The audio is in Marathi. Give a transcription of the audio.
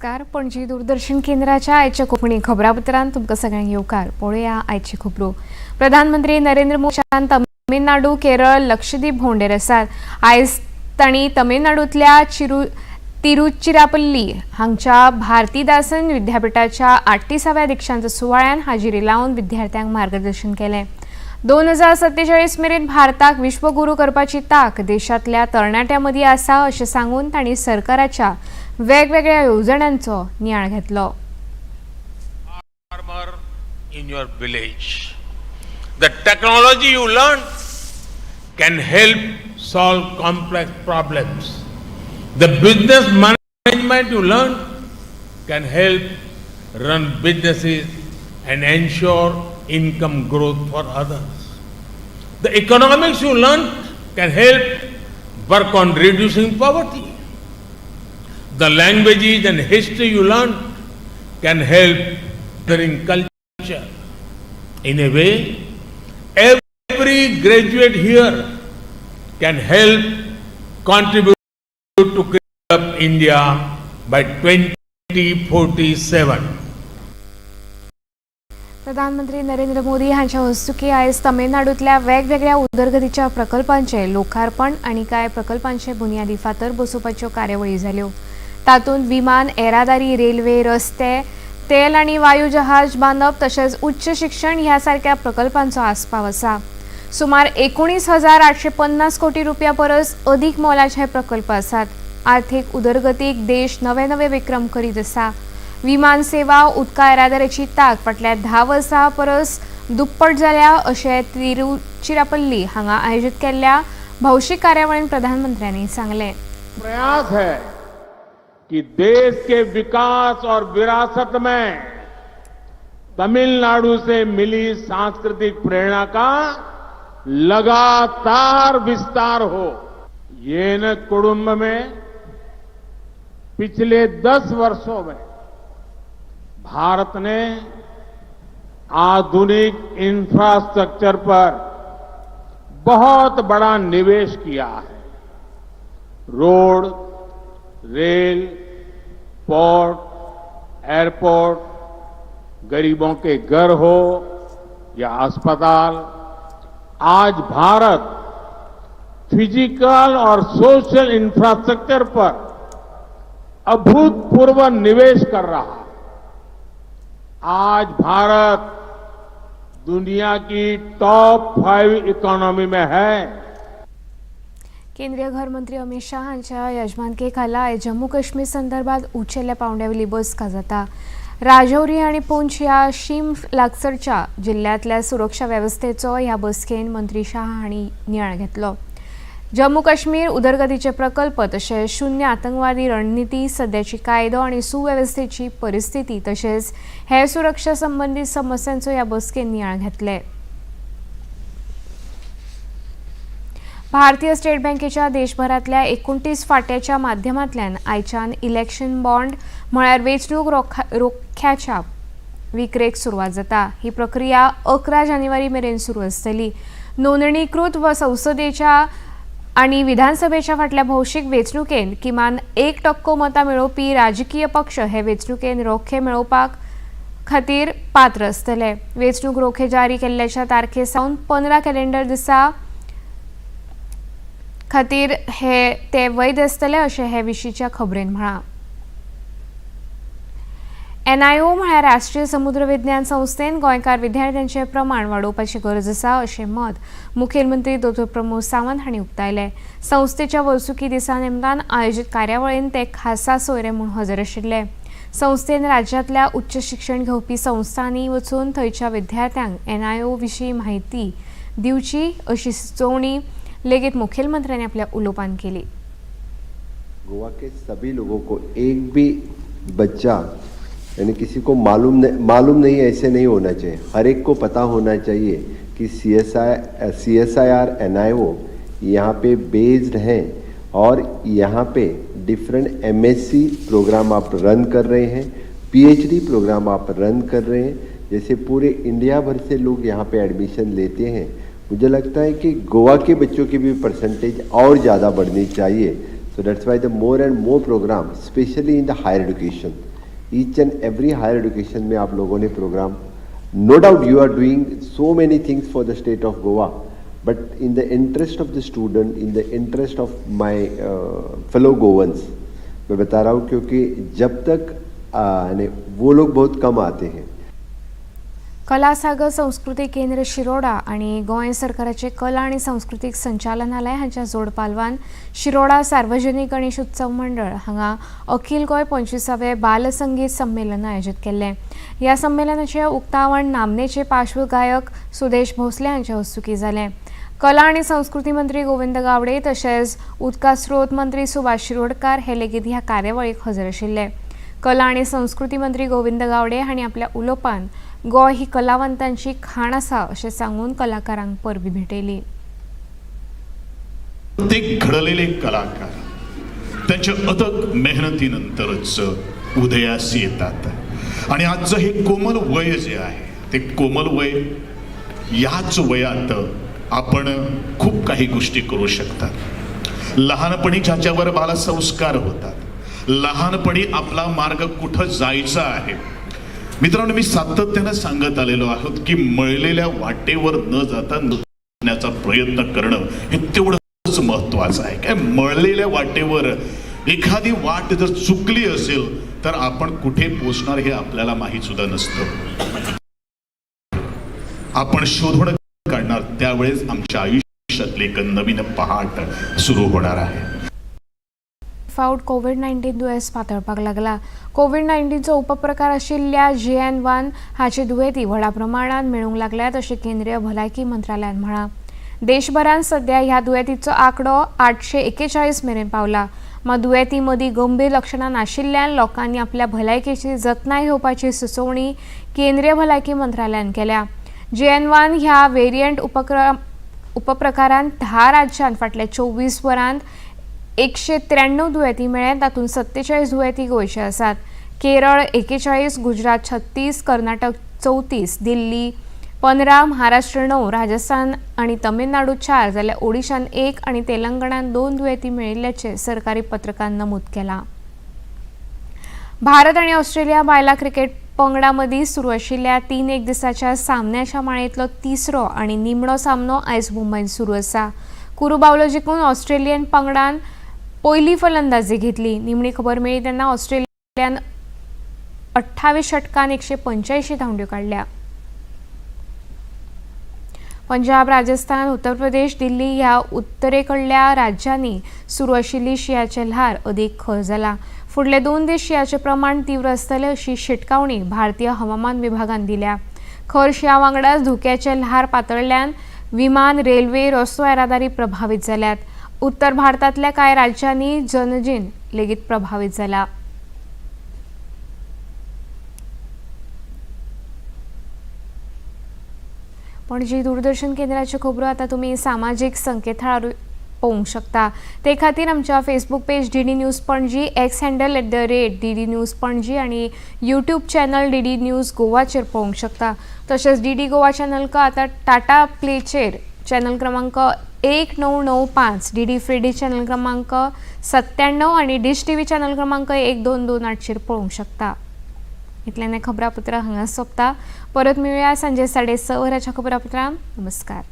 नमस्कार. पणजी दूरदर्शन केंद्राच्या आयच्या कोकणी खबरापत्रांत तुमकां सगळ्यांक येवकार. पळोवया आयची खबरो. प्रधानमंत्री नरेंद्र मोदी तमिळनाडू, केरळ, लक्षद्वीप भोंवडेर आसात. आयज तांणी तमिळनाडूंतल्या तिरुचिरापल्ली हांगच्या भारतीदासन विद्यापीठाच्या 38व्या दीक्षांत सुवाळ्यान हाजिरी लावन विद्यार्थ्यांक मार्गदर्शन केलें. 2047 मेरेन भारताक विश्वगुरू करपाची ताक देशांतल्या तरणाट्यां आसा अशें सांगून तांणी सरकाराच्या वेगवेगळ्या येवजण्यांचो नियाळ घेतलो. Farmer in your village. The technology you learn can help solve complex problems. The business management you learn can help run businesses and ensure income growth for others. The economics you learn can help work on reducing poverty. The languages and history you learn can help during culture. In a way, every graduate here can help contribute to create up India by 2047. प्रधानमंत्री नरेंद्र मोदी हांच्या हस्तुकी आयज तमिळनाडूंतल्या वेगवेगळ्या उदरगतीच्या प्रकल्पांचे लोकार्पण आनी कांय प्रकल्पांचे बुनयादी फातर बसोवपाच्यो कार्यावळी जाल्यो. तातूंत विमान, येरादारी, रेल्वे, रस्ते, तेल आनी वायू जहाज बांदप तशेंच उच्च शिक्षण ह्या सारक्या प्रकल्पांचो आस्पाव आसा. सुमार 19,850 कोटी रुपया परस अदीक मोलाचे हे प्रकल्प आसात. आर्थीक उदरगतीक देश नवे नवे विक्रम करीत आसा. विमान सेवा, उदका येरादारीची ताक फाटल्या 10 वर्सां परस दुप्पट जाल्या अशें तिरुचिरापल्ली हांगा आयोजीत केल्ल्या भौशीक कार्यावळींत प्रधानमंत्र्यांनी सांगलें. प्रयास है कि देश के विकास और विरासत में तमिलनाडु से मिली सांस्कृतिक प्रेरणा का लगातार विस्तार हो. येन कुडुंब में पिछले 10 वर्षों में भारत ने आधुनिक इंफ्रास्ट्रक्चर पर बहुत बड़ा निवेश किया है. रोड, रेल, पोर्ट, एयरपोर्ट, गरीबों के घर हो या अस्पताल, आज भारत फिजिकल और सोशल इंफ्रास्ट्रक्चर पर अभूतपूर्व निवेश कर रहा है. आज भारत दुनिया की टॉप 5 इकॉनॉमी में है. केंद्रीय गृहमंत्री अमित शाह हांच्या यजमानकेखाला आयज जम्मू काश्मीर संदर्भात उंचेल्या पांवड्यावेली बसका जाता. राजौरी आनी पूंछ ह्या शीम लागसरच्या जिल्ह्यातल्या सुरक्षा वेवस्थेचो ह्या बसकेन मंत्री शाह हांणी नियाळ घेतलो. जम्मू काश्मीर उदरगतीचे प्रकल्प तशेंच शून्य आतंकवादी रणनीती, सद्याची कायदो आनी सुवेवस्थेची परिस्थिती तशेंच हेर सुरक्षा संबंधीत समस्यांचो ह्या बसकेन नियाळ घेतले. भारतीय स्टेट बँकेच्या देशभरातल्या 29 फाट्याच्या माध्यमांतल्यान आयच्यान इलेक्शन बॉन्ड म्हळ्यार वेंचणूक रोख्याच्या विक्रेक सुरवात जाता. ही प्रक्रिया 11 जानेवारी मेरेन सुरू आसतली. नोंदणीकृत व संसदेच्या आनी विधानसभेच्या फाटल्या भौशीक वेंचणुकेन किमान 1% मतां मेळोवपी राजकीय पक्ष हे वेंचणुकेन रोखे मेळोवपाक खातीर पात्र आसतले. वेंचणूक रोखे जारी केल्ल्याच्या तारखे सावन 15 कॅलेंडर दिसा खातीर ते वैध आसतले अशें हे विशींच्या खबरेन म्हळां. NIO म्हळ्यार राष्ट्रीय समुद्र विज्ञान संस्थेन गोंयकार विद्यार्थ्यांचे प्रमाण वाडोवपाची गरज आसा अशें मत मुखेलमंत्री डॉ. प्रमोद सावंत हांणी उक्तायलें. संस्थेच्या वर्सुकी दिसा निमतान आयोजीत कार्यावळींत ते खासा सोयरे म्हूण हजर आशिल्ले. संस्थेन राज्यांतल्या उच्च शिक्षण घेवपी संस्थांनी वचून थंयच्या विद्यार्थ्यांक NIO विशीं म्हायती दिवची अशी सुचोवणी लेगीत मुखेलमंत्र्यांनी आपल्या उलोवपांत केली. गोवा के सभी लोगों को एक भी बच्चा यानी किसी को मालूम नहीं ऐसे नहीं होना चाहिए. हर एक को पता होना चाहिए कि CSIR NIO यहाँ पे बेस्ड हैं और यहाँ पे डिफरेंट MSc प्रोग्राम आप रन कर रहे हैं, PhD प्रोग्राम आप रन कर रहे हैं. जैसे पूरे इंडिया भर से लोग यहाँ पे एडमिशन लेते हैं. मुझे लगता है कि गोवा के बच्चों की भी परसेंटेज और ज़्यादा बढ़नी चाहिए. So that's why the more and more program, especially in the higher education, each and every higher education में आप लोगों ने program, no doubt you are doing so many things for the state of Goa, but in the interest of the student, in the interest of my fellow Goans, मैं बता रहा हूँ, क्योंकि जब तक वो लोग बहुत कम आते हैं. कला सागर संस्कृती केंद्र शिरोडा आणि गोंय सरकाराचे कला आणि सांस्कृतिक संचालनालय हांच्या जोड पालवान शिरोडा सार्वजनिक गणेश उत्सव मंडळ हांगा अखिल गोंय 25वें बाल संगीत संमेलन आयोजित केल्लें. ह्या संमेलनाचे उक्तावण नामनेचे पार्श्वगायक सुदेश भोसले हांच्या हस्तुकीं जालें. कला आणि संस्कृती मंत्री गोविंद गावडे तशेंच उदका स्रोत मंत्री सुभाष शिरोडकार हे लेगीत ह्या कार्यावळीक हजर आशिल्ले. कला आणि संस्कृती मंत्री गोविंद गावडे हांणी आपल्या उलोवपांत गोंय ही कलावंतांची खाण आसा अशें सांगून कलाकारांक परबी भेटयली. प्रत्येक घडलेले कलाकार त्यांच्या अथक मेहनतीनंतरच उदयास येतात आणि आजचं हे कोमल वय जे आहे ते कोमल वय, याच वयात आपण खूप काही गोष्टी करू शकतात. लहानपणी ज्याच्यावर बालसंस्कार होतात, लहानपणी आपला मार्ग कुठं जायचा आहे. मित्रांनो, मी सातत्याने सांगत आलेलो आहोत की मळलेल्या वाटेवर न जाता न्याचा प्रयत्न करणं हे तेवढंच महत्वाचं आहे. काय मळलेल्या वाटेवर एखादी वाट जर चुकली असेल तर आपण कुठे पोहोचणार हे आपल्याला माहीत सुद्धा नसतं. आपण शोधून काढणार त्यावेळेस आमच्या आयुष्यातले एक नवीन पहाट सुरू होणार आहे. फावट कोविड-19 दुयेंस पातळपाक लागला. कोविड-19चो उपप्रकार आशिल्ल्या JN1 हाची दुयेंती व्हडा प्रमाणात मेळूंक लागल्यात अशें केंद्रीय भलायकी मंत्रालयान म्हळां. देशभरांत सध्या ह्या दुयेंतीचो आंकडो 841 मेरेन पावला. मात दुयेंती मदीं गंभीर लक्षणां नाशिल्ल्यान लोकांनी आपल्या भलायकेची जतनाय घेवपाची सुचोवणी केंद्रीय भलायकी मंत्रालयान केल्या. JN1 ह्या वेरियंट उपप्रकारान 10 राज्यांत फाटल्या 24 वरांत 193 दुयेंती मेळ्ळे. तातूंत 47 दुयेंती गोंयचे आसात. केरळ 41, गुजरात 36, कर्नाटक 34, दिल्ली 15, महाराष्ट्र 9, राजस्थान आणि तमिळनाडू 4 जाल्यार ओडिशान 1 आणि तेलंगणात 2 दुयेंती मेळिल्ल्याचे सरकारी पत्रकान नमूद केलां. भारत आणि ऑस्ट्रेलिया बायलां क्रिकेट पंगडा मदीं सुरू आशिल्ल्या 3 एकदिसाच्या सामन्याच्या माळेंतलो तिसरो आणि निमणो सामनो आयज मुंबयत सुरू आसा. कुरुबावलो जिखून ऑस्ट्रेलियन पंगडान पयली फलंदाजी घेतली. निमणी खबर मेळ्ळी तेन्ना ऑस्ट्रेलियान 28 षटकांत 185 धांवड्यो काडल्या. पंजाब, राजस्थान, उत्तर प्रदेश, दिल्ली ह्या उत्तरेकडल्या राज्यांनी सुरू आशिल्ली शिंयाची ल्हार अदीक खर जाला. फुडले 2 दीस शिंयाचें प्रमाण तीव्र आसतलें अशी शिटकावणी भारतीय हवामान विभागान दिल्या. खर शिंया वांगडाच धुक्याचे ल्हार पातळ्ळ्यान विमान, रेल्वे, रस्तो येरादारी प्रभावित जाल्यात. उत्तर भारतांतल्या कांय राज्यांनी जनजीण लेगीत प्रभावित जाला. पणजी दूरदर्शन केंद्राच्यो खबरो आतां तुमी सामाजीक संकेतथळार पळोवंक शकता. ते खातीर आमच्या Facebook page DD news Panaji, x handle @DD news Panaji आणि यूट्यूब चॅनल DD न्यूज गोवाचेर पळोवंक शकता. तशेंच DD गोवा चॅनलका आतां टाटा प्लेचेर चॅनल क्रमांक 1995, DD फ्री डिश चॅनल क्रमांक 97 आणि डिश TV चॅनल क्रमांक 1228 पळोवंक शकता. इतल्यान खबरापत्र हांगा सोंपता. परत मेळुया सांजे 6:30 वरांच्या खबरापत्रांत. नमस्कार.